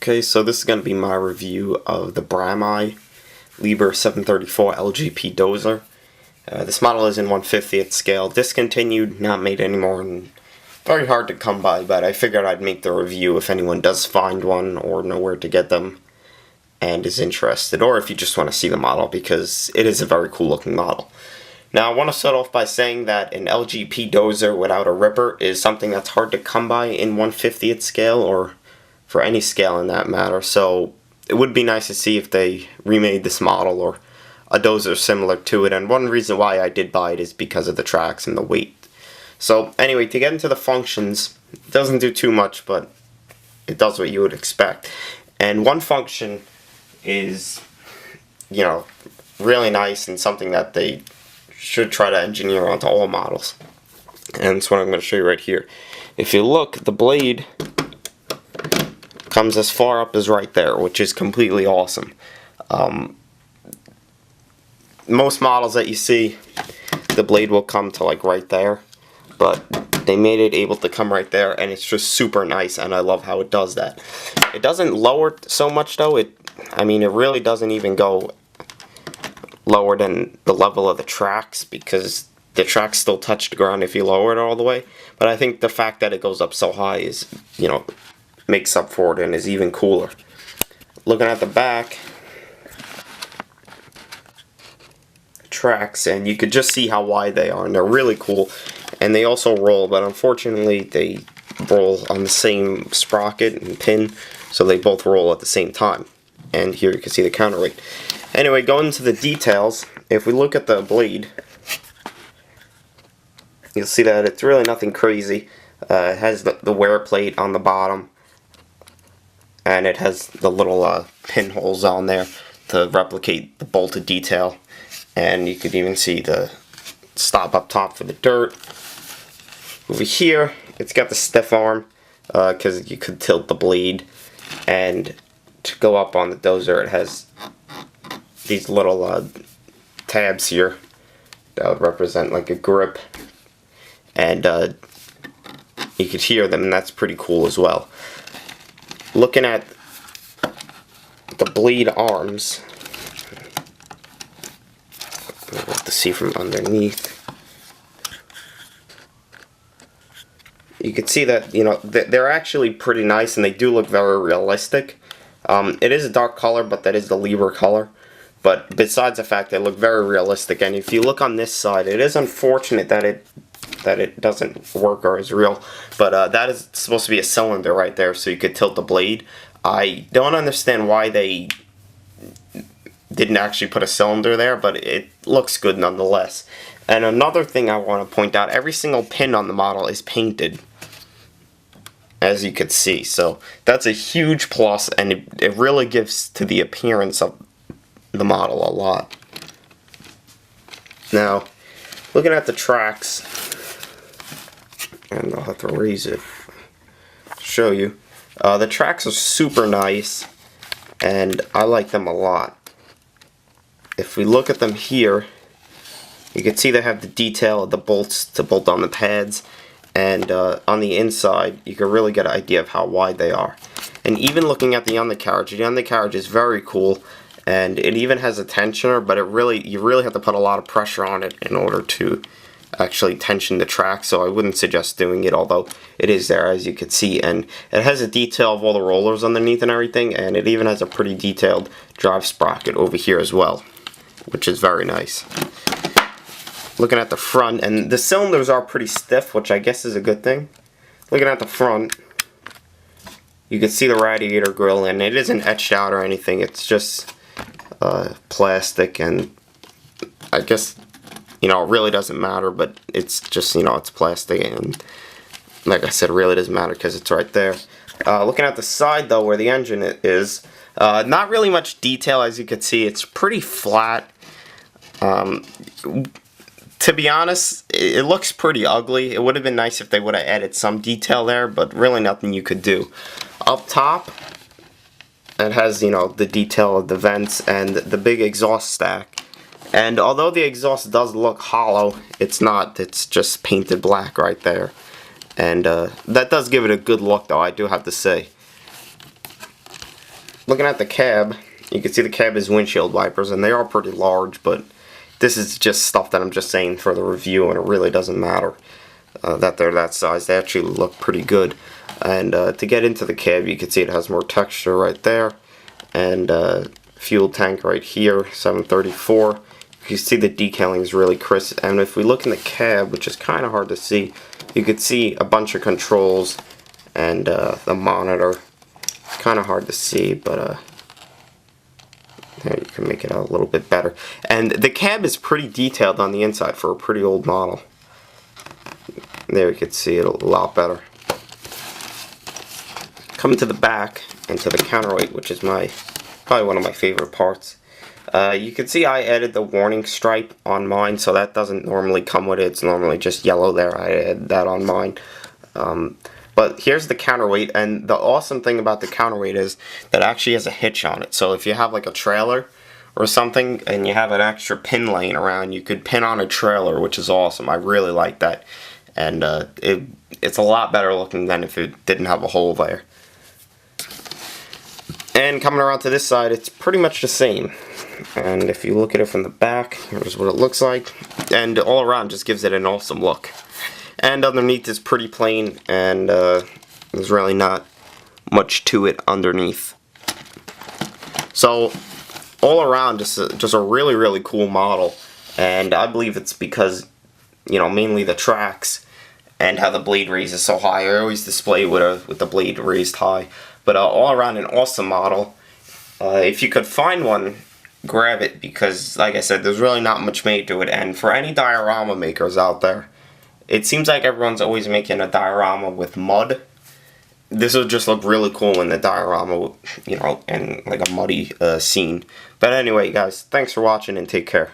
Okay, so this is going to be my review of the Brami Liebherr 734 LGP Dozer. This model is in 1/50th scale, discontinued, not made anymore, and very hard to come by, but I figured I'd make the review if anyone does find one or know where to get them and is interested, or if you just want to see the model, because it is a very cool looking model. Now I want to start off by saying that an LGP Dozer without a ripper is something that's hard to come by in 1/50th scale, or for any scale in that matter, so it would be nice to see if they remade this model or a Dozer similar to it, and one reason why I did buy it is because of the tracks and the weight. So anyway, to get into the functions, it doesn't do too much, but it does what you would expect. And one function is, you know, really nice and something that they should try to engineer onto all models. And that's what I'm going to show you right here. If you look, the blade comes as far up as right there, which is completely awesome. Most models that you see, the blade will come to like right there, but they made it able to come right there, and it's just super nice, and I love how it does that. It doesn't lower so much though. I mean, it really doesn't even go lower than the level of the tracks, because the tracks still touch the ground if you lower it all the way. But I think the fact that it goes up so high is, you know, makes up for it and is even cooler. Looking at the back tracks, and you could just see how wide they are, and they're really cool, and they also roll, but unfortunately they roll on the same sprocket and pin, so they both roll at the same time. And here you can see the counterweight. Anyway, going into the details, if we look at the blade, you'll see that it's really nothing crazy. It has the wear plate on the bottom, and it has the little pinholes on there to replicate the bolted detail, and you could even see the stop up top for the dirt. Over here, it's got the stiff arm, because you could tilt the blade, and to go up on the Dozer, it has these little tabs here that would represent like a grip, and you could hear them, and that's pretty cool as well. Looking at the blade arms, you'll have to see from underneath, you can see that, you know, they're actually pretty nice, and they do look very realistic. It is a dark color, but that is the Liebherr color. But besides the fact they look very realistic, and if you look on this side, it is unfortunate that it doesn't work or is real, but that is supposed to be a cylinder right there, so you could tilt the blade. I don't understand why they didn't actually put a cylinder there, but it looks good nonetheless. And another thing I want to point out, every single pin on the model is painted, as you could see, so that's a huge plus, and it really gives to the appearance of the model a lot. Now, looking at the tracks, and I'll have to raise it to show you, the tracks are super nice, and I like them a lot. If we look at them here, you can see they have the detail of the bolts to bolt on the pads, and on the inside you can really get an idea of how wide they are. And even looking at the undercarriage is very cool, and it even has a tensioner, but you really have to put a lot of pressure on it in order to actually tension the track, so I wouldn't suggest doing it, although it is there, as you can see. And it has a detail of all the rollers underneath and everything, and it even has a pretty detailed drive sprocket over here as well, which is very nice. Looking at the front, and the cylinders are pretty stiff, which I guess is a good thing. Looking at the front, you can see the radiator grill, and it isn't etched out or anything, it's just plastic, and I guess, you know, it really doesn't matter, but it's just, you know, it's plastic, and like I said, it really doesn't matter because it's right there. Looking at the side though, where the engine is, not really much detail, as you can see. It's pretty flat. To be honest, it looks pretty ugly. It would have been nice if they would have added some detail there, but really nothing you could do. Up top, it has, you know, the detail of the vents and the big exhaust stack. And although the exhaust does look hollow, it's not. It's just painted black right there. And that does give it a good look, though, I do have to say. looking at the cab, you can see the cab is windshield wipers, and they are pretty large, but this is just stuff that I'm just saying for the review, and it really doesn't matter that they're that size. They actually look pretty good. And to get into the cab, you can see it has more texture right there, and fuel tank right here, 734. You see the detailing is really crisp, and if we look in the cab, which is kind of hard to see, you could see a bunch of controls and the monitor. It's kind of hard to see, but there, you can make it out a little bit better. And the cab is pretty detailed on the inside for a pretty old model. There you can see it a lot better. Coming to the back and to the counterweight, which is probably one of my favorite parts. You can see I added the warning stripe on mine, so that doesn't normally come with it. It's normally just yellow there. I added that on mine. But here's the counterweight, and the awesome thing about the counterweight is that it actually has a hitch on it. So if you have like a trailer or something and you have an extra pin laying around, you could pin on a trailer, which is awesome. I really like that. And it's a lot better looking than if it didn't have a hole there. And coming around to this side, it's pretty much the same. And if you look at it from the back, here's what it looks like. And all around just gives it an awesome look. And underneath is pretty plain, and there's really not much to it underneath. So all around, just a really, really cool model. And I believe it's because, you know, mainly the tracks and how the blade raises so high. I always display with the blade raised high. But all around an awesome model. If you could find one, grab it, because like I said, there's really not much made to it. And for any diorama makers out there, it seems like everyone's always making a diorama with mud. This will just look really cool in the diorama, you know, in like a muddy scene. But anyway, guys, thanks for watching and take care.